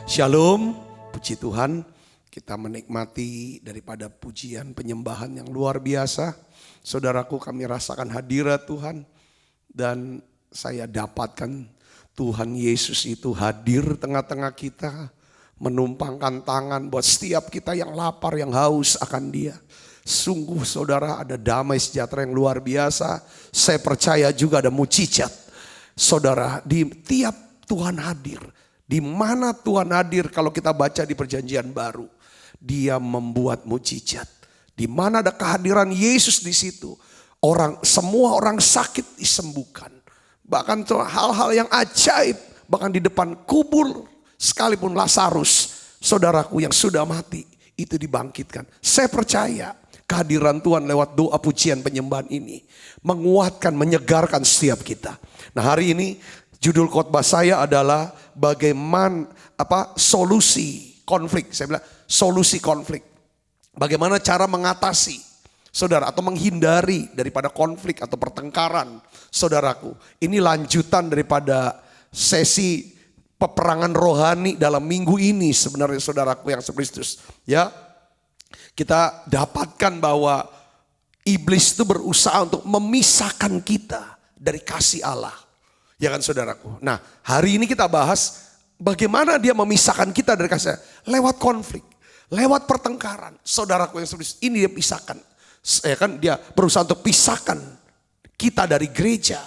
Shalom, puji Tuhan, kita menikmati daripada pujian penyembahan yang luar biasa. Saudaraku, kami rasakan hadirat Tuhan dan saya dapatkan Tuhan Yesus itu hadir tengah-tengah kita, menumpangkan tangan buat setiap kita yang lapar, yang haus akan Dia. Sungguh saudara, ada damai sejahtera yang luar biasa. Saya percaya juga ada mujizat. Saudara, di tiap Tuhan hadir. Di mana Tuhan hadir kalau kita baca di perjanjian baru. Dia membuat mujizat. Di mana ada kehadiran Yesus di situ. Semua orang sakit disembuhkan. Bahkan hal-hal yang ajaib. Bahkan di depan kubur sekalipun Lazarus, saudaraku yang sudah mati, itu dibangkitkan. Saya percaya kehadiran Tuhan lewat doa pujian penyembahan ini menguatkan, menyegarkan setiap kita. Nah, hari ini judul khotbah saya adalah bagaimana solusi konflik. Saya bilang solusi konflik. Bagaimana cara mengatasi saudara atau menghindari daripada konflik atau pertengkaran. Saudaraku, ini lanjutan daripada sesi peperangan rohani dalam minggu ini sebenarnya saudaraku yang sekristus. Ya, kita dapatkan bahwa iblis itu berusaha untuk memisahkan kita dari kasih Allah. Ya kan saudaraku. Nah, hari ini kita bahas bagaimana dia memisahkan kita dari kasih Allah. Lewat konflik, lewat pertengkaran. Saudaraku yang sekristus, ini dia pisahkan. Ya kan, dia berusaha untuk pisahkan kita dari gereja,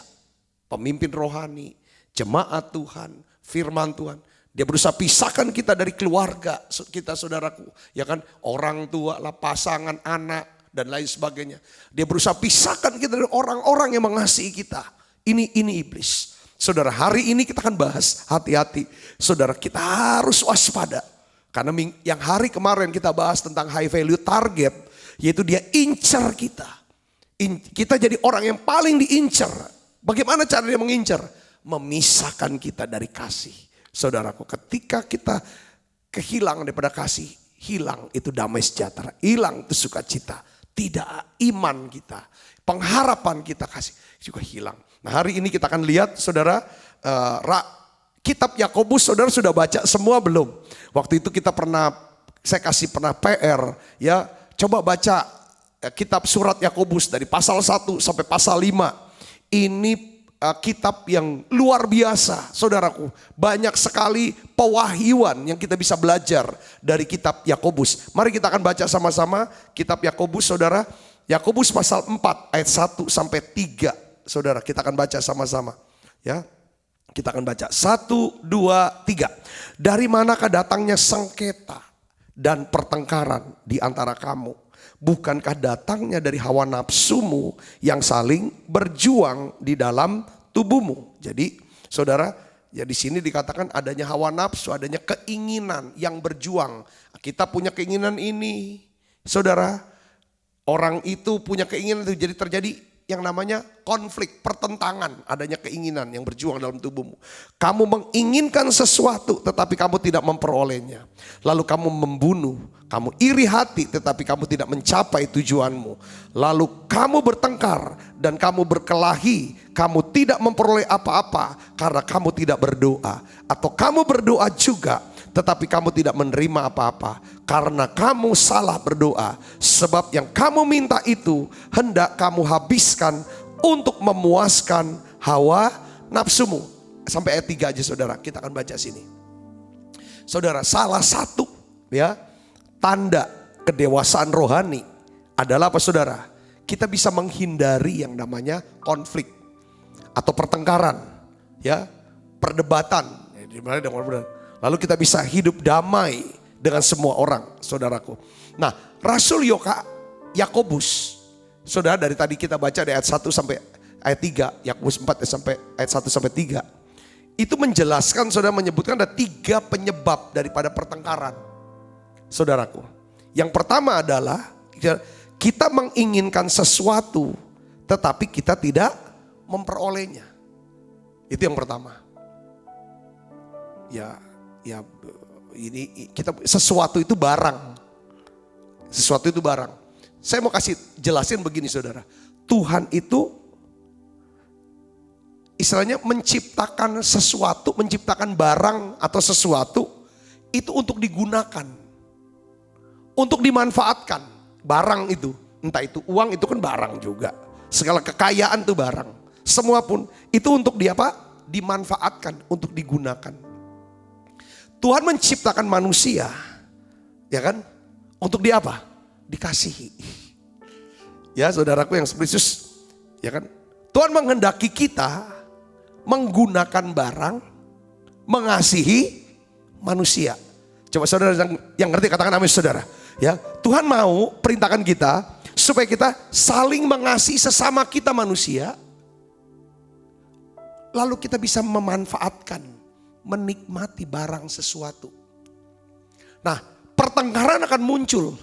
pemimpin rohani, jemaat Tuhan, firman Tuhan. Dia berusaha pisahkan kita dari keluarga kita saudaraku. Ya kan, orang tua lah, pasangan, anak dan lain sebagainya. Dia berusaha pisahkan kita dari orang-orang yang mengasihi kita. Ini iblis. Saudara, hari ini kita akan bahas, hati-hati. Saudara, kita harus waspada. Karena yang hari kemarin kita bahas tentang high value target, yaitu dia incar kita. Kita jadi orang yang paling diincar. Bagaimana cara dia mengincar? Memisahkan kita dari kasih. Saudaraku, ketika kita kehilangan daripada kasih, hilang itu damai sejahtera, hilang itu sukacita, tidak iman kita, pengharapan kita kasih juga hilang. Nah, hari ini kita akan lihat saudara, kitab Yakobus saudara sudah baca semua belum? Waktu itu saya kasih PR ya, coba baca kitab surat Yakobus dari pasal 1 sampai pasal 5. Ini kitab yang luar biasa saudaraku. Banyak sekali pewahyuan yang kita bisa belajar dari kitab Yakobus. Mari kita akan baca sama-sama kitab Yakobus saudara. Yakobus pasal 4 ayat 1 sampai 3. Saudara, kita akan baca sama-sama ya. Kita akan baca 1, 2, 3. Dari manakah datangnya sengketa dan pertengkaran di antara kamu? Bukankah datangnya dari hawa nafsumu yang saling berjuang di dalam tubuhmu? Jadi saudara, ya di sini dikatakan adanya hawa nafsu, adanya keinginan yang berjuang. Kita punya keinginan ini. Saudara, orang itu punya keinginan itu, jadi terjadi yang namanya konflik, pertentangan, adanya keinginan yang berjuang dalam tubuhmu. Kamu menginginkan sesuatu tetapi kamu tidak memperolehnya. Lalu kamu membunuh, kamu iri hati tetapi kamu tidak mencapai tujuanmu. Lalu kamu bertengkar dan kamu berkelahi, kamu tidak memperoleh apa-apa karena kamu tidak berdoa. Atau kamu berdoa juga tetapi kamu tidak menerima apa-apa karena kamu salah berdoa. Sebab yang kamu minta itu hendak kamu habiskan untuk memuaskan hawa nafsumu. Sampai ayat 3 aja saudara, kita akan baca sini. Saudara, salah satu ya tanda kedewasaan rohani adalah apa saudara? Kita bisa menghindari yang namanya konflik atau pertengkaran, ya, perdebatan. Di mana ada perdebatan? Lalu kita bisa hidup damai dengan semua orang, saudaraku. Nah, Rasul Yakobus, saudara, dari tadi kita baca dari ayat 1 sampai ayat 3, Yakobus 4 sampai ayat 1 sampai 3. Itu menjelaskan, saudara, menyebutkan ada 3 penyebab daripada pertengkaran. Saudaraku, yang pertama adalah kita menginginkan sesuatu tetapi kita tidak memperolehnya. Itu yang pertama. Ya, ini kita sesuatu itu barang. Sesuatu itu barang. Saya mau kasih jelasin begini saudara. Tuhan itu istilahnya menciptakan sesuatu, menciptakan barang atau sesuatu itu untuk digunakan, untuk dimanfaatkan. Barang itu, entah itu uang, itu kan barang juga. Segala kekayaan itu barang. Semua pun itu untuk dimanfaatkan, untuk digunakan. Tuhan menciptakan manusia, ya kan? Untuk dikasihi. Ya saudaraku yang spesius, ya kan? Tuhan menghendaki kita menggunakan barang, mengasihi manusia. Coba saudara yang ngerti katakan amin saudara. Ya, Tuhan mau perintahkan kita supaya kita saling mengasihi sesama kita manusia. Lalu kita bisa memanfaatkan, menikmati barang sesuatu. Nah, pertengkaran akan muncul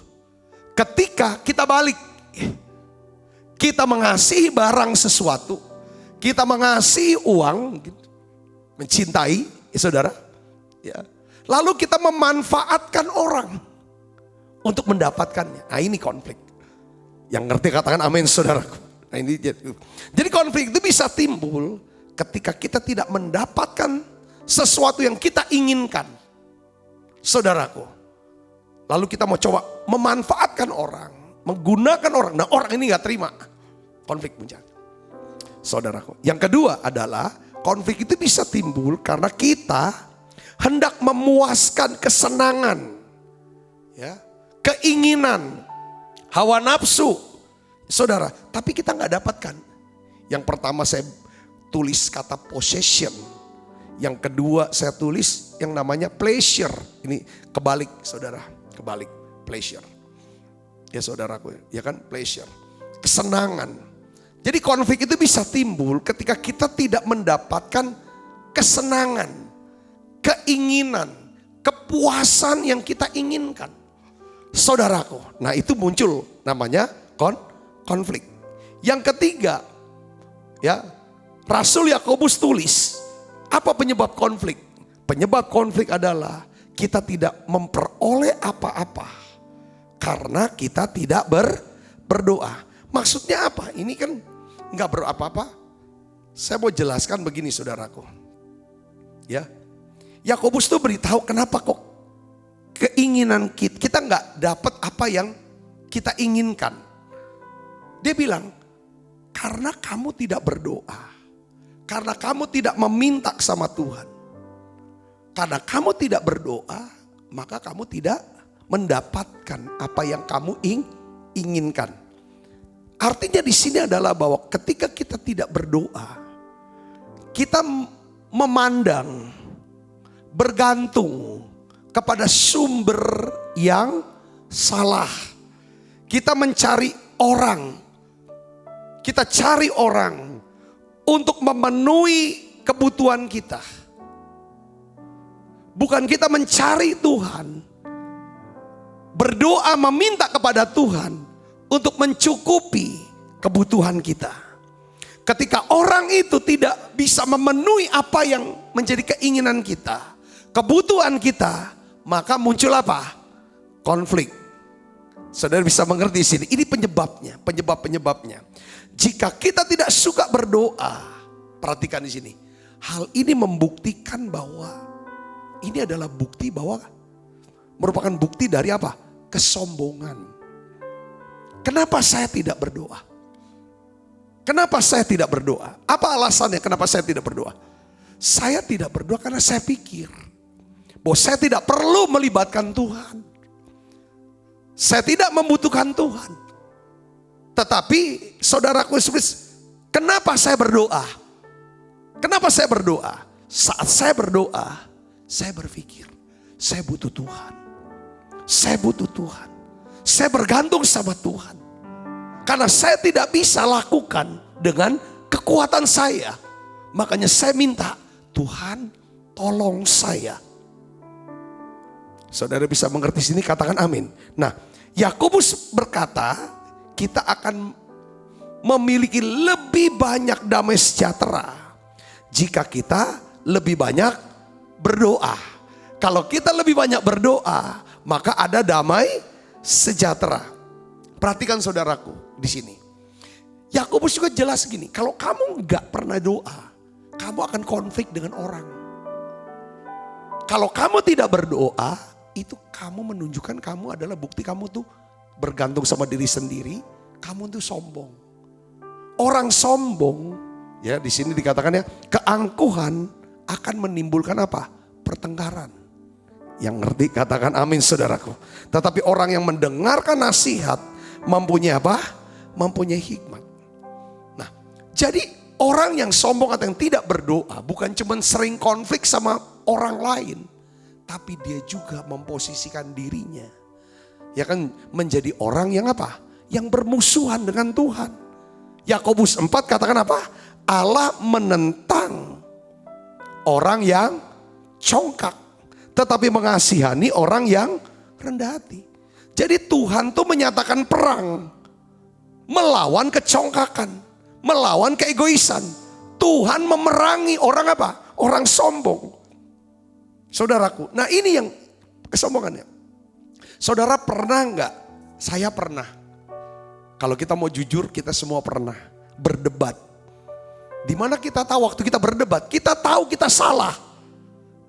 ketika kita balik. Kita mengasihi barang sesuatu, kita mengasihi uang, mencintai, ya saudara. Ya. Lalu kita memanfaatkan orang untuk mendapatkannya. Nah ini konflik. Yang ngerti katakan amin saudaraku. Nah ini jadi konflik itu bisa timbul ketika kita tidak mendapatkan sesuatu yang kita inginkan. Saudaraku. Lalu kita mau coba memanfaatkan orang, menggunakan orang. Nah orang ini gak terima. Konflik muncul. Saudaraku. Yang kedua adalah konflik itu bisa timbul karena kita hendak memuaskan kesenangan. Ya, keinginan, hawa nafsu. Saudara, tapi kita gak dapatkan. Yang pertama saya tulis kata possession. Yang kedua saya tulis yang namanya pleasure. Ini kebalik saudara, kebalik pleasure. Ya saudaraku, ya kan pleasure. Kesenangan. Jadi konflik itu bisa timbul ketika kita tidak mendapatkan kesenangan, keinginan, kepuasan yang kita inginkan. Saudaraku, nah itu muncul namanya konflik. Yang ketiga, ya Rasul Yakobus tulis, apa penyebab konflik? Penyebab konflik adalah kita tidak memperoleh apa-apa karena kita tidak berdoa. Maksudnya apa? Ini kan nggak berdoa apa-apa. Saya mau jelaskan begini saudaraku. Ya, Yakobus tuh beritahu kenapa kok keinginan kita nggak dapat apa yang kita inginkan. Dia bilang, karena kamu tidak berdoa. Karena kamu tidak meminta sama Tuhan. Karena kamu tidak berdoa, maka kamu tidak mendapatkan apa yang kamu inginkan. Artinya di sini adalah bahwa ketika kita tidak berdoa, kita memandang, bergantung kepada sumber yang salah. Kita mencari orang, kita cari orang untuk memenuhi kebutuhan kita. Bukan kita mencari Tuhan, berdoa meminta kepada Tuhan untuk mencukupi kebutuhan kita. Ketika orang itu tidak bisa memenuhi apa yang menjadi keinginan kita, kebutuhan kita, maka muncul apa? Konflik. Saudara bisa mengerti di sini. Ini penyebabnya. Jika kita tidak suka berdoa, perhatikan di sini. Hal ini membuktikan bahwa ini adalah bukti bahwa merupakan bukti dari apa? Kesombongan. Kenapa saya tidak berdoa? Kenapa saya tidak berdoa? Apa alasannya kenapa saya tidak berdoa? Saya tidak berdoa karena saya pikir bahwa saya tidak perlu melibatkan Tuhan. Saya tidak membutuhkan Tuhan. Tetapi saudaraku, kenapa saya berdoa? Kenapa saya berdoa? Saat saya berdoa, saya berpikir, saya butuh Tuhan. Saya butuh Tuhan. Saya bergantung sama Tuhan. Karena saya tidak bisa lakukan dengan kekuatan saya. Makanya saya minta, Tuhan tolong saya. Saudara bisa mengerti sini, katakan amin. Nah, Yakobus berkata, kita akan memiliki lebih banyak damai sejahtera jika kita lebih banyak berdoa. Kalau kita lebih banyak berdoa, maka ada damai sejahtera. Perhatikan saudaraku di sini. Yakobus juga jelas gini, kalau kamu nggak pernah doa, kamu akan konflik dengan orang. Kalau kamu tidak berdoa, itu kamu menunjukkan kamu adalah bukti kamu tuh bergantung sama diri sendiri. Kamu tuh sombong. Orang sombong, ya di sini dikatakan ya, keangkuhan akan menimbulkan apa? Pertengkaran. Yang ngerti katakan amin saudaraku. Tetapi orang yang mendengarkan nasihat mempunyai apa? Mempunyai hikmat. Nah, jadi orang yang sombong atau yang tidak berdoa bukan cuma sering konflik sama orang lain, tapi dia juga memposisikan dirinya, ya kan, menjadi orang yang apa? Yang bermusuhan dengan Tuhan. Yakobus 4 katakan apa? Allah menentang orang yang congkak, tetapi mengasihani orang yang rendah hati. Jadi Tuhan tuh menyatakan perang melawan kecongkakan, melawan keegoisan. Tuhan memerangi orang apa? Orang sombong. Saudaraku, nah ini yang kesombongannya. Saudara pernah enggak? Saya pernah. Kalau kita mau jujur, kita semua pernah berdebat. Dimana kita tahu waktu kita berdebat, kita tahu kita salah.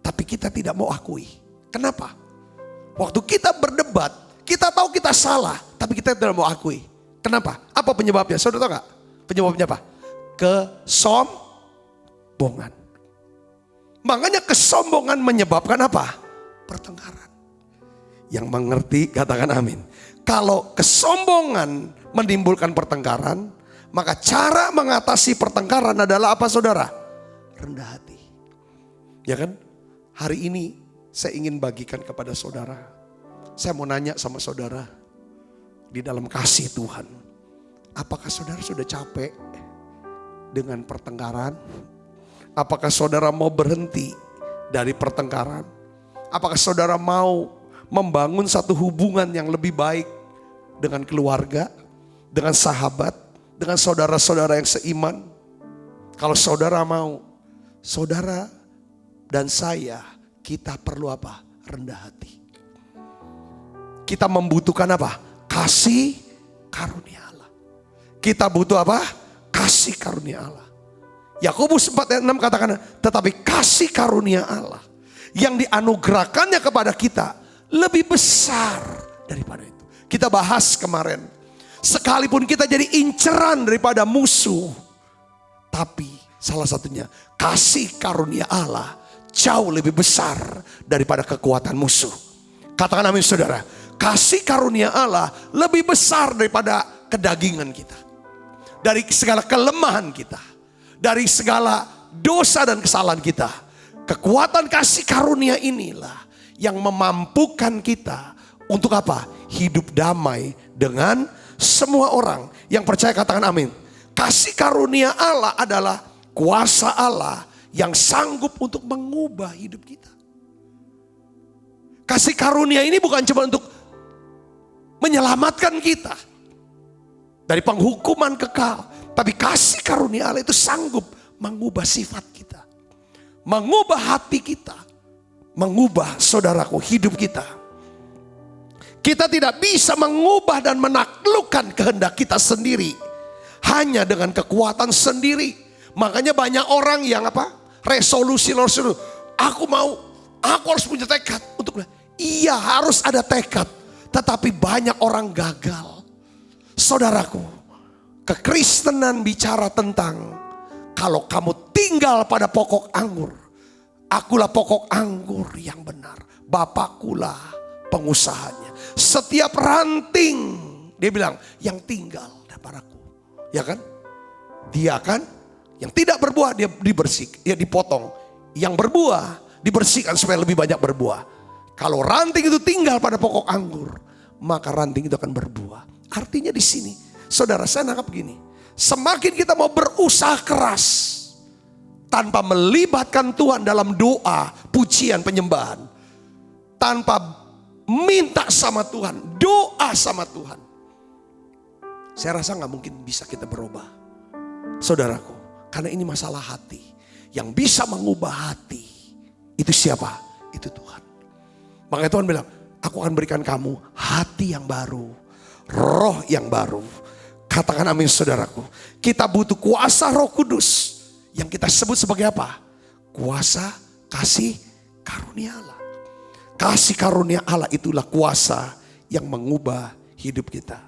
Tapi kita tidak mau akui. Kenapa? Waktu kita berdebat, kita tahu kita salah, tapi kita tidak mau akui. Kenapa? Apa penyebabnya? Saudara tahu gak? Penyebabnya apa? Kesombongan. Makanya kesombongan menyebabkan apa? Pertengkaran. Yang mengerti katakan amin. Kalau kesombongan menimbulkan pertengkaran, maka cara mengatasi pertengkaran adalah apa saudara? Rendah hati. Ya kan? Hari ini saya ingin bagikan kepada saudara. Saya mau nanya sama saudara. Di dalam kasih Tuhan. Apakah saudara sudah capek dengan pertengkaran? Apakah saudara mau berhenti dari pertengkaran? Apakah saudara mau membangun satu hubungan yang lebih baik dengan keluarga, dengan sahabat, dengan saudara-saudara yang seiman? Kalau saudara mau, saudara dan saya, kita perlu apa? Rendah hati. Kita membutuhkan apa? Kasih karunia Allah. Kita butuh apa? Kasih karunia Allah. Yakobus 4 ayat 6 katakan, tetapi kasih karunia Allah yang dianugerahkannya kepada kita lebih besar daripada itu. Kita bahas kemarin, sekalipun kita jadi inceran daripada musuh, tapi salah satunya kasih karunia Allah jauh lebih besar daripada kekuatan musuh. Katakan amin saudara. Kasih karunia Allah lebih besar daripada kedagingan kita, dari segala kelemahan kita, dari segala dosa dan kesalahan kita. Kekuatan kasih karunia inilah yang memampukan kita untuk apa? Hidup damai dengan semua orang. Yang percaya katakan amin. Kasih karunia Allah adalah kuasa Allah yang sanggup untuk mengubah hidup kita. Kasih karunia ini bukan cuma untuk menyelamatkan kita dari penghukuman kekal, tapi kasih karunia Allah itu sanggup mengubah sifat kita, mengubah hati kita, mengubah saudaraku hidup kita. Kita tidak bisa mengubah dan menaklukkan kehendak kita sendiri hanya dengan kekuatan sendiri. Makanya banyak orang yang apa? Resolusi. Aku harus punya tekad untuk. Iya, harus ada tekad. Tetapi banyak orang gagal. Saudaraku, kekristenan bicara tentang kalau kamu tinggal pada pokok anggur, akulah pokok anggur yang benar, Bapakkulah pengusahanya. Setiap ranting, dia bilang, yang tinggal padaku, ya kan? Dia kan yang tidak berbuah dia dibersihkan, dia dipotong. Yang berbuah dibersihkan supaya lebih banyak berbuah. Kalau ranting itu tinggal pada pokok anggur, maka ranting itu akan berbuah. Artinya di sini, saudara, saya nangkap begini. Semakin kita mau berusaha keras tanpa melibatkan Tuhan dalam doa, pujian, penyembahan, tanpa minta sama Tuhan, doa sama Tuhan, saya rasa gak mungkin bisa kita berubah. Saudaraku, karena ini masalah hati. Yang bisa mengubah hati itu siapa? Itu Tuhan. Makanya Tuhan bilang, aku akan berikan kamu hati yang baru, roh yang baru. Katakan amin saudaraku. Kita butuh kuasa Roh Kudus yang kita sebut sebagai apa? Kuasa kasih karunia Allah. Kasih karunia Allah itulah kuasa yang mengubah hidup kita.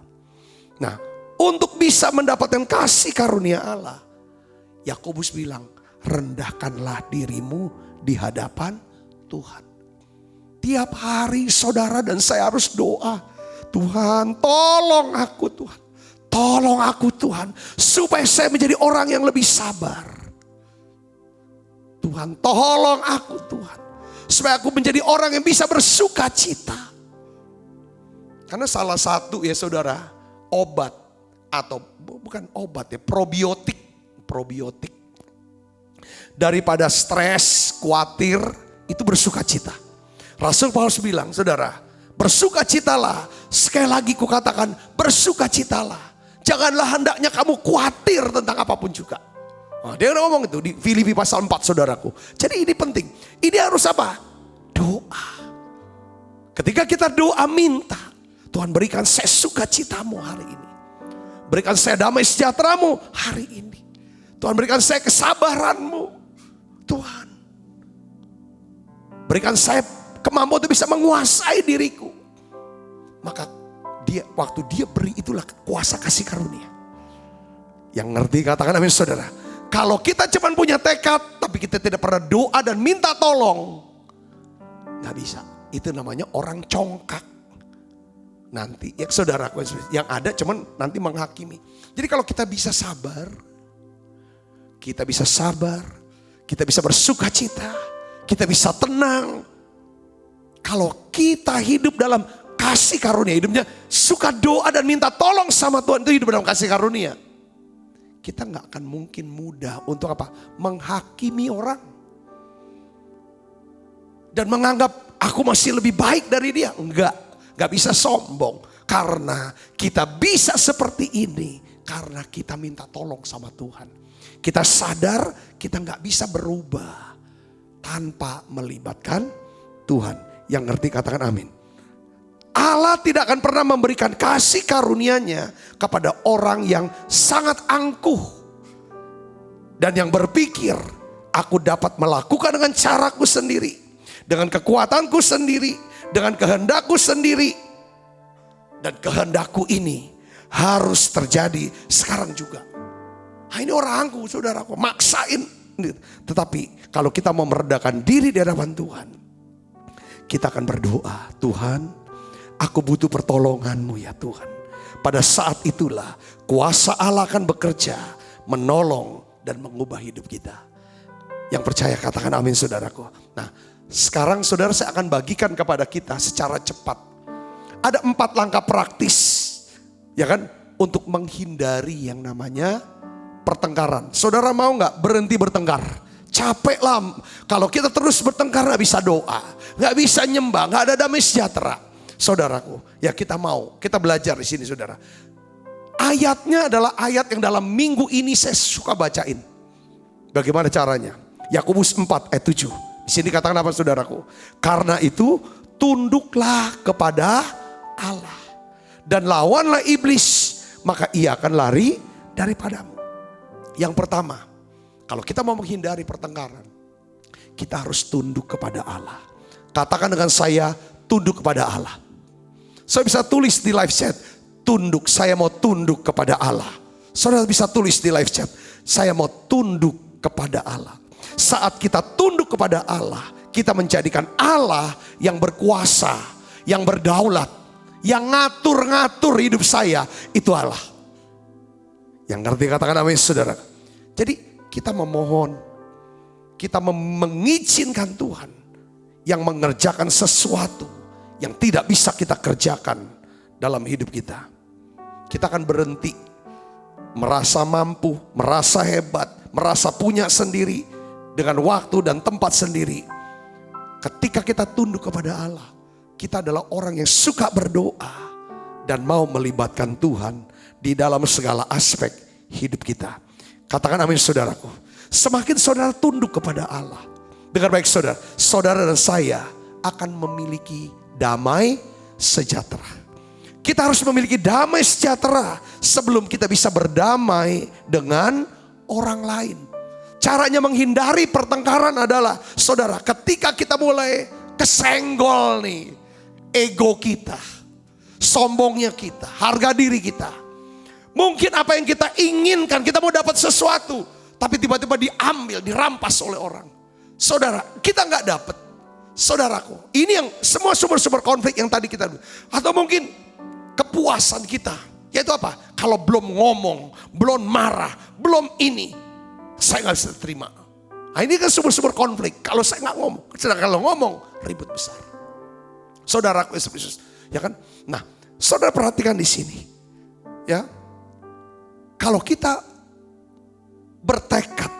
Nah, untuk bisa mendapatkan kasih karunia Allah, Yakobus bilang, rendahkanlah dirimu di hadapan Tuhan. Tiap hari saudara dan saya harus doa. Tuhan, tolong aku Tuhan. Tolong aku Tuhan, supaya saya menjadi orang yang lebih sabar. Tuhan, tolong aku Tuhan, supaya aku menjadi orang yang bisa bersuka cita. Karena salah satu ya saudara, obat atau bukan obat ya, probiotik daripada stres, khawatir, itu bersuka cita. Rasul Paulus bilang, saudara, bersuka citalah. Sekali lagi kukatakan, bersuka citalah. Janganlah hendaknya kamu khawatir tentang apapun juga. Nah, dia ngomong itu di Filipi pasal 4 saudaraku. Jadi ini penting. Ini harus apa? Doa. Ketika kita doa minta, Tuhan berikan saya sukacitamu hari ini. Berikan saya damai sejahteramu hari ini. Tuhan berikan saya kesabaranmu. Tuhan. Berikan saya kemampuan untuk bisa menguasai diriku. Maka waktu dia beri itulah kuasa kasih karunia. Yang ngerti katakan amin saudara. Kalau kita cuma punya tekad tapi kita tidak pernah doa dan minta tolong, gak bisa. Itu namanya orang congkak. Nanti ya saudaraku yang ada cuman nanti menghakimi. Jadi kalau kita bisa sabar, kita bisa bersuka cita, kita bisa tenang. Kalau kita hidup dalam kasih karunia, hidupnya suka doa dan minta tolong sama Tuhan, itu hidup dalam kasih karunia. Kita gak akan mungkin mudah untuk apa? Menghakimi orang. Dan menganggap aku masih lebih baik dari dia. Gak bisa sombong. Karena kita bisa seperti ini karena kita minta tolong sama Tuhan. Kita sadar kita gak bisa berubah tanpa melibatkan Tuhan. Yang ngerti katakan amin. Allah tidak akan pernah memberikan kasih karunia-Nya kepada orang yang sangat angkuh. Dan yang berpikir, aku dapat melakukan dengan caraku sendiri. Dengan kekuatanku sendiri. Dengan kehendakku sendiri. Dan kehendakku ini harus terjadi sekarang juga. Nah, ini orang angkuh saudaraku, maksain. Tetapi kalau kita mau meredakan diri di hadapan Tuhan, kita akan berdoa, Tuhan, aku butuh pertolongan-Mu ya Tuhan. Pada saat itulah kuasa Allah akan bekerja, menolong dan mengubah hidup kita. Yang percaya katakan amin saudaraku. Nah sekarang saudara saya akan bagikan kepada kita secara cepat. Ada 4 langkah praktis ya kan, untuk menghindari yang namanya pertengkaran. Saudara mau gak berhenti bertengkar? Capek lah kalau kita terus bertengkar, gak bisa doa, gak bisa nyembah, gak ada damai sejahtera. Saudaraku, ya kita belajar di sini saudara. Ayatnya adalah ayat yang dalam minggu ini saya suka bacain. Bagaimana caranya? Yakobus 4 ayat 7. Di sini katakan apa saudaraku? Karena itu tunduklah kepada Allah dan lawanlah iblis, maka ia akan lari daripadamu. Yang pertama, kalau kita mau menghindari pertengkaran, kita harus tunduk kepada Allah. Katakan dengan saya, tunduk kepada Allah. Saya bisa tulis di live chat, saya mau tunduk kepada Allah. Saudara bisa tulis di live chat, saya mau tunduk kepada Allah. Saat kita tunduk kepada Allah, kita menjadikan Allah yang berkuasa, yang berdaulat, yang ngatur-ngatur hidup saya, itu Allah. Yang ngerti katakan amin saudara. Jadi kita memohon, kita mengizinkan Tuhan yang mengerjakan sesuatu yang tidak bisa kita kerjakan dalam hidup kita. Kita akan berhenti merasa mampu, merasa hebat, merasa punya sendiri dengan waktu dan tempat sendiri. Ketika kita tunduk kepada Allah, kita adalah orang yang suka berdoa dan mau melibatkan Tuhan di dalam segala aspek hidup kita. Katakan amin saudaraku. Semakin saudara tunduk kepada Allah, dengar baik saudara, saudara dan saya akan memiliki damai sejahtera. Kita harus memiliki damai sejahtera sebelum kita bisa berdamai dengan orang lain. Caranya menghindari pertengkaran adalah, saudara, ketika kita mulai kesenggol nih, ego kita, sombongnya kita, harga diri kita. Mungkin apa yang kita inginkan, kita mau dapat sesuatu, tapi tiba-tiba diambil, dirampas oleh orang. Saudara, kita nggak dapat. Saudaraku, ini yang semua sumber-sumber konflik yang tadi kita, atau mungkin kepuasan kita, yaitu apa? Kalau belum ngomong, belum marah, belum ini, saya nggak bisa terima. Nah, ini kan sumber-sumber konflik. Kalau saya nggak ngomong, sedangkan kalau ngomong ribut besar. Saudaraku Yesus Kristus, ya kan? Nah, saudara perhatikan di sini, ya. Kalau kita bertekad,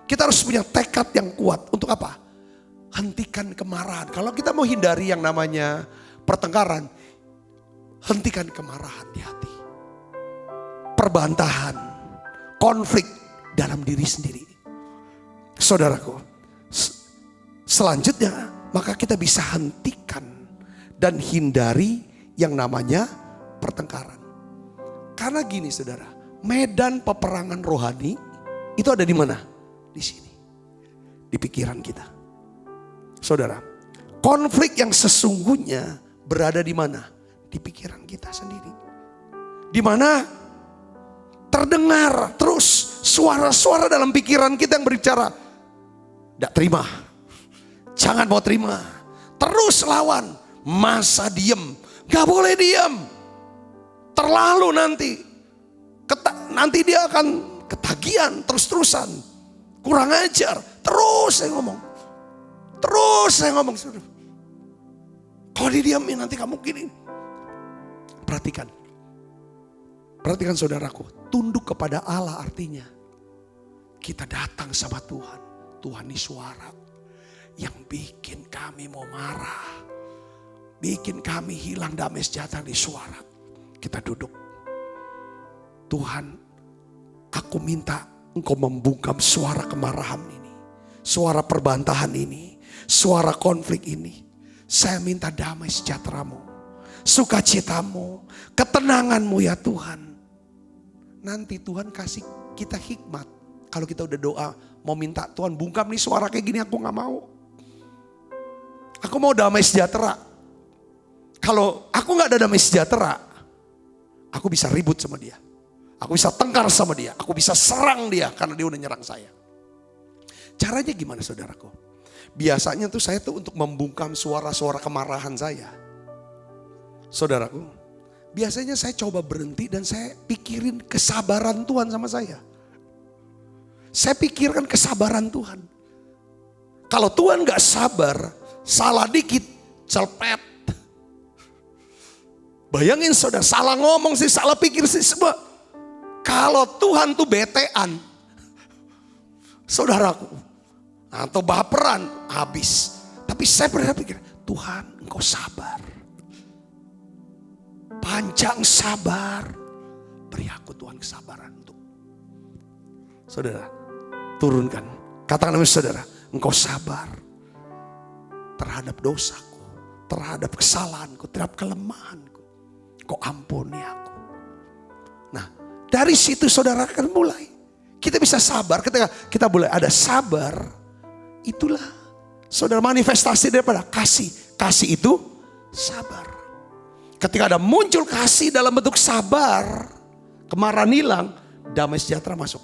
kita harus punya tekad yang kuat untuk apa? Hentikan kemarahan. Kalau kita mau hindari yang namanya pertengkaran, hentikan kemarahan di hati, perbantahan, konflik dalam diri sendiri. Saudaraku, selanjutnya maka kita bisa hentikan dan hindari yang namanya pertengkaran. Karena gini saudara, medan peperangan rohani itu ada di mana? Di sini, di pikiran kita. Saudara, konflik yang sesungguhnya berada di mana? Di pikiran kita sendiri. Di mana terdengar terus suara-suara dalam pikiran kita yang berbicara, tidak terima, jangan mau terima, terus lawan, masa diem, gak boleh diem, terlalu nanti dia akan ketagihan terus-terusan, kurang ajar, terus saya ngomong, kalau didiamin nanti kamu gini. Perhatikan saudaraku, tunduk kepada Allah artinya kita datang sama Tuhan. Tuhan ini suara yang bikin kami mau marah, bikin kami hilang damai sejahtera di suara. Kita duduk. Tuhan, aku minta Engkau membungkam suara kemarahan ini, suara perbantahan ini, suara konflik ini. Saya minta damai sejahtera-Mu, sukacitamu, ketenanganmu ya Tuhan. Nanti Tuhan kasih kita hikmat. Kalau kita udah doa, mau minta Tuhan bungkam nih suara kayak gini, aku gak mau. Aku mau damai sejahtera. Kalau aku gak ada damai sejahtera, aku bisa ribut sama dia. Aku bisa tengkar sama dia. Aku bisa serang dia karena dia udah nyerang saya. Caranya gimana saudaraku? Biasanya tuh saya tuh untuk membungkam suara-suara kemarahan saya. Saudaraku, biasanya saya coba berhenti dan saya pikirin kesabaran Tuhan sama saya. Saya pikirkan kesabaran Tuhan. Kalau Tuhan gak sabar, salah dikit, celpet. Bayangin saudara, salah ngomong sih, salah pikir sih semua. Kalau Tuhan tuh betean, saudaraku, atau baperan, habis. Tapi saya pernah pikir, Tuhan Engkau sabar. Panjang sabar, beri aku Tuhan kesabaran untuk. Saudara, turunkan, katakan sama saudara, Engkau sabar terhadap dosaku, terhadap kesalahanku, terhadap kelemahanku. Engkau ampuni aku. Nah, dari situ saudara akan mulai. Kita bisa sabar, ketika kita boleh ada sabar, itulah saudara manifestasi daripada kasih. Kasih itu sabar. Ketika ada muncul kasih dalam bentuk sabar, kemarahan hilang, damai sejahtera masuk.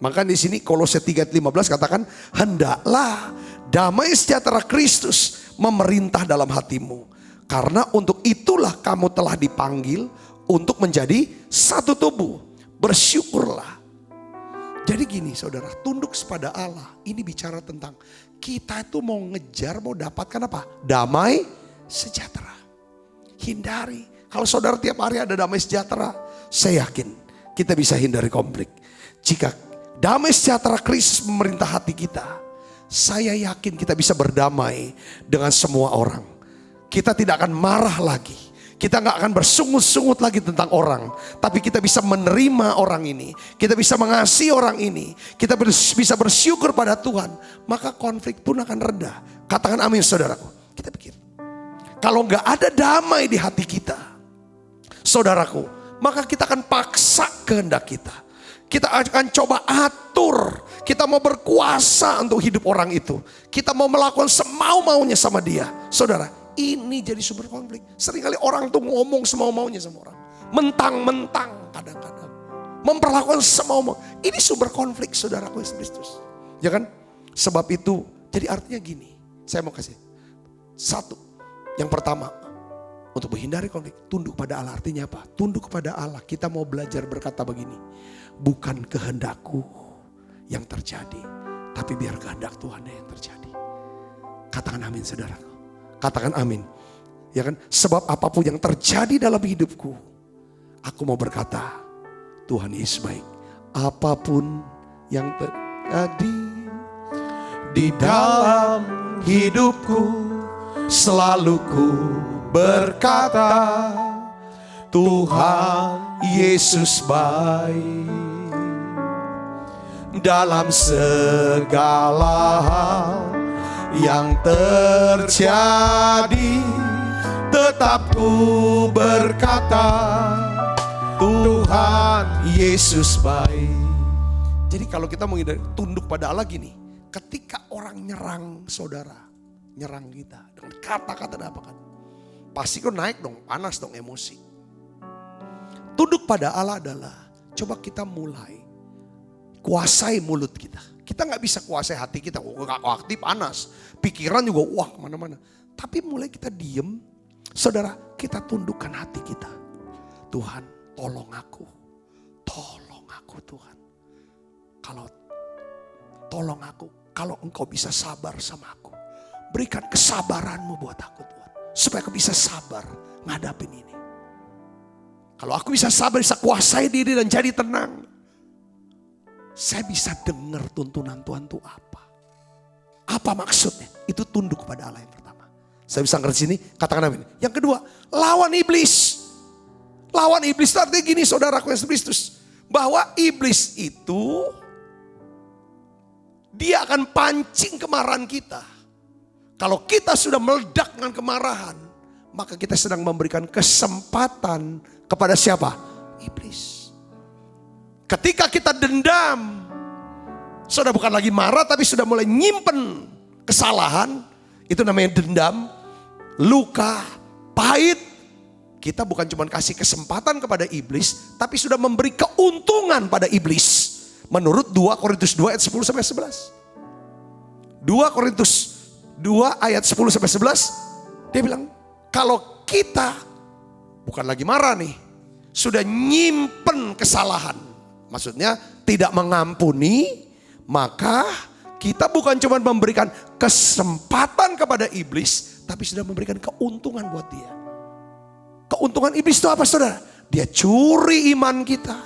Maka di sini Kolose 3:15 katakan, hendaklah damai sejahtera Kristus memerintah dalam hatimu. Karena untuk itulah kamu telah dipanggil untuk menjadi satu tubuh. Bersyukurlah. Jadi gini saudara, tunduk kepada Allah. Ini bicara tentang kita itu mau ngejar, mau dapatkan apa? Damai sejahtera. Hindari. Kalau saudara tiap hari ada damai sejahtera, saya yakin kita bisa hindari konflik. Jika damai sejahtera Kristus memerintah hati kita, saya yakin kita bisa berdamai dengan semua orang. Kita tidak akan marah lagi. Kita gak akan bersungut-sungut lagi tentang orang. Tapi kita bisa menerima orang ini. Kita bisa mengasihi orang ini. Kita bisa bersyukur pada Tuhan. Maka konflik pun akan reda. Katakan amin saudaraku. Kita pikir. Kalau gak ada damai di hati kita, saudaraku, maka kita akan paksa kehendak kita. Kita akan coba atur. Kita mau berkuasa untuk hidup orang itu. Kita mau melakukan semau-maunya sama dia. Saudara, ini jadi sumber konflik. Seringkali orang tuh ngomong semau-maunya sama orang. Mentang-mentang kadang-kadang. Memperlakukan semau-mau. Ini sumber konflik saudaraku Yesus Kristus. Ya kan? Sebab itu, jadi artinya gini. Saya mau kasih. Satu, yang pertama. Untuk menghindari konflik, tunduk pada Allah. Artinya apa? Tunduk kepada Allah. Kita mau belajar berkata begini. Bukan kehendakku yang terjadi, tapi biar kehendak Tuhan yang terjadi. Katakan amin saudaraku. Katakan amin. Ya kan? Sebab apapun yang terjadi dalam hidupku, aku mau berkata, Tuhan Yesus baik. Apapun yang terjadi di dalam hidupku, selalu ku berkata, Tuhan Yesus baik. Dalam segala hal yang terjadi, tetap ku berkata, Tuhan Yesus baik. Jadi kalau kita mau tunduk pada Allah gini, ketika orang nyerang saudara, nyerang kita dengan kata-kata dan apa kan, pasti kok naik dong, panas dong emosi. Tunduk pada Allah adalah coba kita mulai kuasai mulut kita. Kita gak bisa kuasai hati kita. Hati panas. Pikiran juga wah kemana-mana. Tapi mulai kita diem. Saudara, kita tundukkan hati kita. Tuhan tolong aku. Tolong aku Tuhan. Tolong aku. Kalau engkau bisa sabar sama aku. Berikan kesabaranmu buat aku Tuhan. Supaya aku bisa sabar ngadapin ini. Kalau aku bisa sabar, bisa kuasai diri dan jadi tenang. Saya bisa dengar tuntunan Tuhan itu apa. Apa maksudnya? Itu tunduk kepada Allah yang pertama. Saya bisa ngerti sini, katakan amin. Yang kedua, lawan iblis. Lawan iblis itu artinya gini saudaraku Yesus Kristus. Bahwa iblis itu, dia akan pancing kemarahan kita. Kalau kita sudah meledak dengan kemarahan, maka kita sedang memberikan kesempatan kepada siapa? Iblis. Ketika kita dendam, sudah bukan lagi marah tapi sudah mulai nyimpen kesalahan, itu namanya dendam, luka, pahit. Kita bukan cuma kasih kesempatan kepada iblis, tapi sudah memberi keuntungan pada iblis. Menurut 2 Korintus 2 ayat 10 sampai 11. 2 Korintus 2 ayat 10 sampai 11, dia bilang, kalau kita bukan lagi marah nih, sudah nyimpen kesalahan. Maksudnya tidak mengampuni, maka kita bukan cuma memberikan kesempatan kepada iblis, tapi sudah memberikan keuntungan buat dia. Keuntungan iblis itu apa saudara? Dia curi iman kita.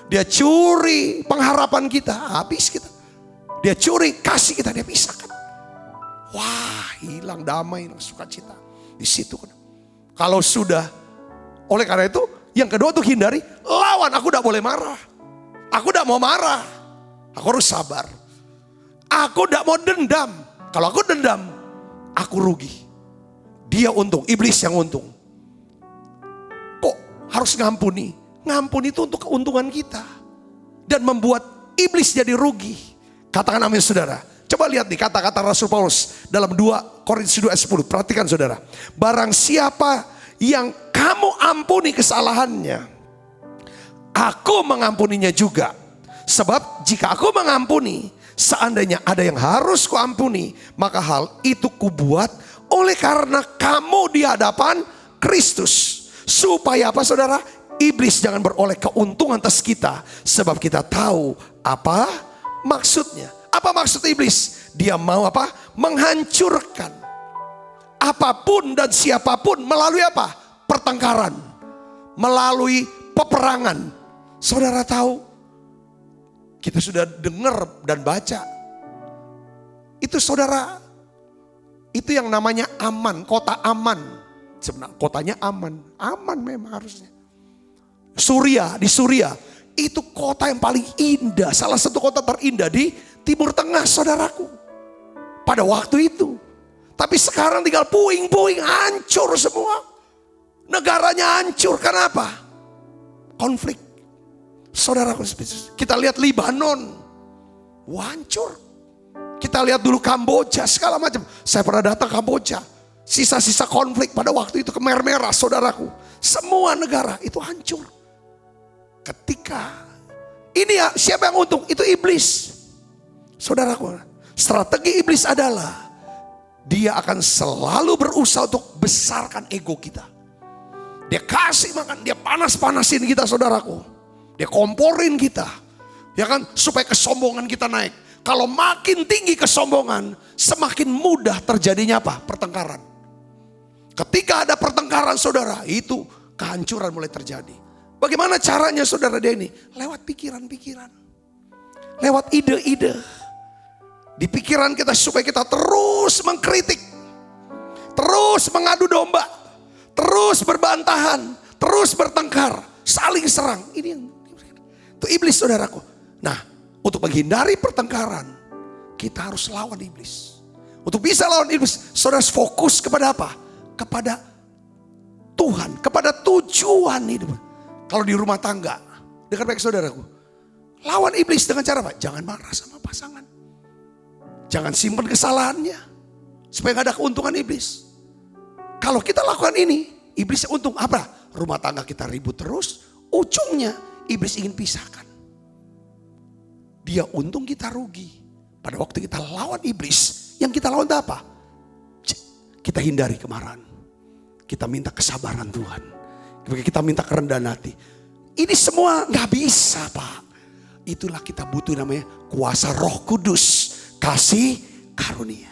Dia curi pengharapan kita, habis kita. Dia curi kasih kita, dia pisahkan. Wah, hilang damai, hilang sukacita. Di situ kan. Kalau sudah, oleh karena itu, yang kedua tuh hindari, lawan, aku tidak boleh marah. Aku tidak mau marah, aku harus sabar. Aku tidak mau dendam. Kalau aku dendam, aku rugi. Dia untung, iblis yang untung. Kok harus ngampuni? Ngampuni itu untuk keuntungan kita. Dan membuat iblis jadi rugi. Katakan amin saudara. Coba lihat nih kata-kata Rasul Paulus dalam 2 Korintus 2 ayat 10. Perhatikan saudara. Barang siapa yang kamu ampuni kesalahannya, aku mengampuninya juga. Sebab jika aku mengampuni, seandainya ada yang harus kuampuni, maka hal itu kubuat oleh karena kamu di hadapan Kristus. Supaya apa saudara? Iblis jangan beroleh keuntungan atas kita. Sebab kita tahu apa maksudnya. Apa maksud iblis? Dia mau apa? Menghancurkan apapun dan siapapun melalui apa? Pertengkaran. Melalui peperangan. Saudara tahu, kita sudah dengar dan baca. Itu saudara, itu yang namanya aman, kota aman. Sebenarnya kotanya aman, aman memang harusnya. Suria, di Suria, itu kota yang paling indah, salah satu kota terindah di Timur Tengah saudaraku. Pada waktu itu. Tapi sekarang tinggal puing-puing, hancur semua. Negaranya hancur, kenapa? Konflik. Saudara, kita lihat Libanon. hancur. Kita lihat dulu Kamboja segala macam. Saya pernah datang Kamboja. Sisa-sisa konflik pada waktu itu Khmer Merah, saudaraku. Semua negara itu hancur. Ketika ini ya, siapa yang untung? Itu iblis. Saudaraku, strategi iblis adalah dia akan selalu berusaha untuk besarkan ego kita. Dia kasih makan, dia panas-panasin kita, saudaraku. Dia komporin kita, ya kan, supaya kesombongan kita naik. Kalau makin tinggi kesombongan, semakin mudah terjadinya apa? Pertengkaran. Ketika ada pertengkaran, saudara, itu kehancuran mulai terjadi. Bagaimana caranya, saudara, dia ini? Lewat pikiran-pikiran, lewat ide-ide. Di pikiran kita supaya kita terus mengkritik, terus mengadu domba, terus berbantahan, terus bertengkar, saling serang. Ini yang itu iblis, saudaraku. Nah, untuk menghindari pertengkaran, kita harus lawan iblis. Untuk bisa lawan iblis, saudara fokus kepada apa? Kepada Tuhan, kepada tujuan hidup. Kalau di rumah tangga, dengar baik saudaraku, lawan iblis dengan cara apa? Jangan marah sama pasangan. Jangan simpan kesalahannya, supaya gak ada keuntungan iblis. Kalau kita lakukan ini, iblis untung apa? Rumah tangga kita ribut terus, ujungnya iblis ingin pisahkan. Dia untung, kita rugi. Pada waktu kita lawan iblis, yang kita lawan itu apa? Kita hindari kemarahan. Kita minta kesabaran Tuhan. Kita minta kerendahan hati. Ini semua gak bisa, Pak. Itulah kita butuh namanya kuasa Roh Kudus. Kasih karunia.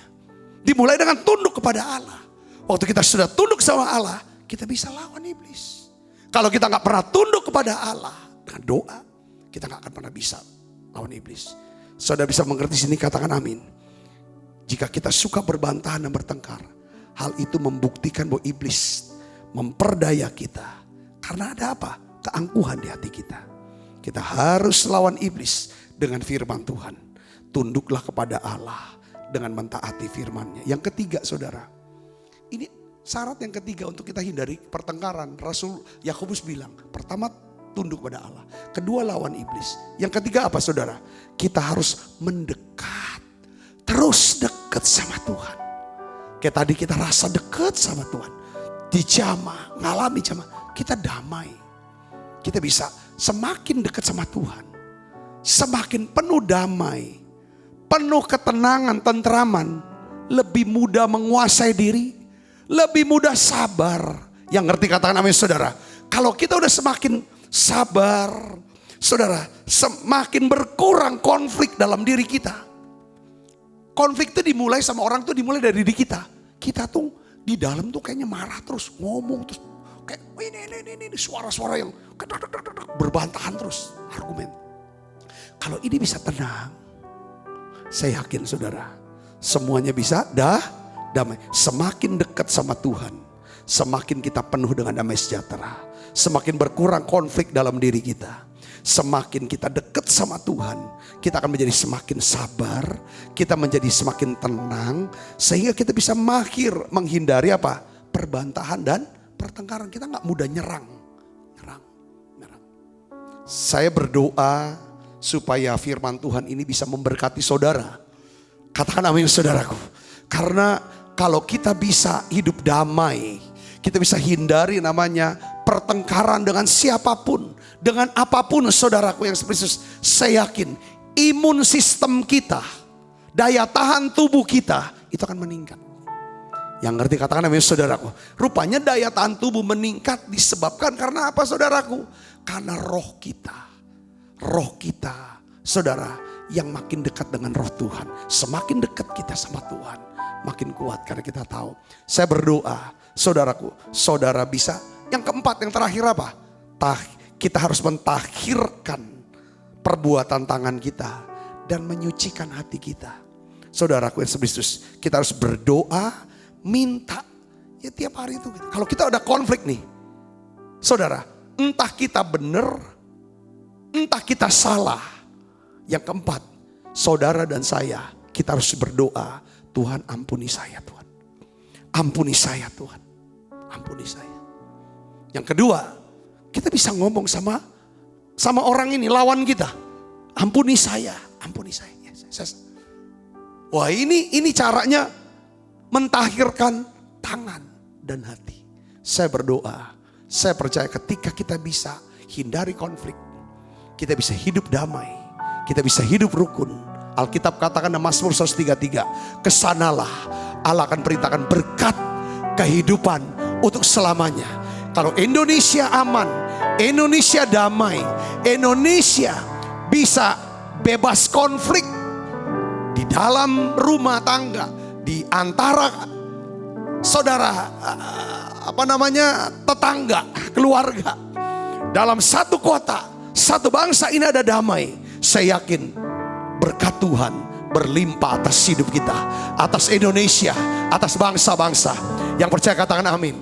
Dimulai dengan tunduk kepada Allah. Waktu kita sudah tunduk sama Allah, kita bisa lawan iblis. Kalau kita gak pernah tunduk kepada Allah dengan doa, kita gak akan pernah bisa lawan iblis. Saudara bisa mengerti sini, katakan amin. Jika kita suka berbantahan dan bertengkar, hal itu membuktikan bahwa iblis memperdaya kita. Karena ada apa? Keangkuhan di hati kita. Kita harus lawan iblis dengan firman Tuhan. Tunduklah kepada Allah dengan mentaati firman-Nya. Yang ketiga, saudara, ini syarat yang ketiga untuk kita hindari pertengkaran. Rasul Yakobus bilang, pertama tunduk pada Allah, kedua lawan iblis. Yang ketiga apa, saudara? Kita harus mendekat, terus dekat sama Tuhan. Kayak tadi kita rasa dekat sama Tuhan, dijamah, ngalami jamah, kita damai. Kita bisa semakin dekat sama Tuhan, semakin penuh damai, penuh ketenangan, tentraman, lebih mudah menguasai diri, lebih mudah sabar. Yang ngerti katakan amin, saudara. Kalau kita udah semakin sabar, saudara, semakin berkurang konflik dalam diri kita. Konflik itu dimulai sama orang tuh dimulai dari diri kita. Kita tuh di dalam tuh kayaknya marah terus, ngomong terus, kayak ini suara-suara yang berbantahan terus, argumen. Kalau ini bisa tenang, saya yakin, saudara, semuanya bisa damai. Semakin dekat sama Tuhan, semakin kita penuh dengan damai sejahtera. Semakin berkurang konflik dalam diri kita. Semakin kita dekat sama Tuhan, kita akan menjadi semakin sabar, kita menjadi semakin tenang, sehingga kita bisa mahir menghindari apa? Perbantahan dan pertengkaran. Kita gak mudah nyerang. Saya berdoa supaya firman Tuhan ini bisa memberkati saudara. Katakan amin, saudaraku. Karena kalau kita bisa hidup damai, kita bisa hindari namanya pertengkaran dengan siapapun, dengan apapun, saudaraku yang spesies. Saya yakin imun sistem kita, daya tahan tubuh kita itu akan meningkat. Yang ngerti katakan amin, saudaraku. Rupanya daya tahan tubuh meningkat disebabkan karena apa, saudaraku? Karena roh kita, saudara, yang makin dekat dengan roh Tuhan. Semakin dekat kita sama Tuhan, makin kuat karena kita tahu. Saya berdoa, saudaraku, saudara bisa. Yang keempat, yang terakhir apa? Kita harus mentahhirkan perbuatan tangan kita dan menyucikan hati kita. Saudaraku yang spesies, kita harus berdoa, minta. Ya tiap hari itu. Kalau kita ada konflik nih, saudara, entah kita benar, entah kita salah. Yang keempat, saudara dan saya, kita harus berdoa, Tuhan ampuni saya, Tuhan. Ampuni saya, Tuhan. Ampuni saya. Yang kedua, kita bisa ngomong sama orang ini, lawan kita. Ampuni saya, ampuni saya. Ya, Wah, ini caranya mentahirkan tangan dan hati. Saya berdoa, saya percaya ketika kita bisa hindari konflik, kita bisa hidup damai, kita bisa hidup rukun. Alkitab katakan dalam Mazmur 133, kesanalah Allah akan perintahkan berkat kehidupan untuk selamanya. Kalau Indonesia aman, Indonesia damai, Indonesia bisa bebas konflik di dalam rumah tangga, di antara saudara, tetangga, keluarga, dalam satu kota, satu bangsa ini ada damai. Saya yakin berkat Tuhan berlimpah atas hidup kita, atas Indonesia, atas bangsa-bangsa. Yang percaya katakan amin.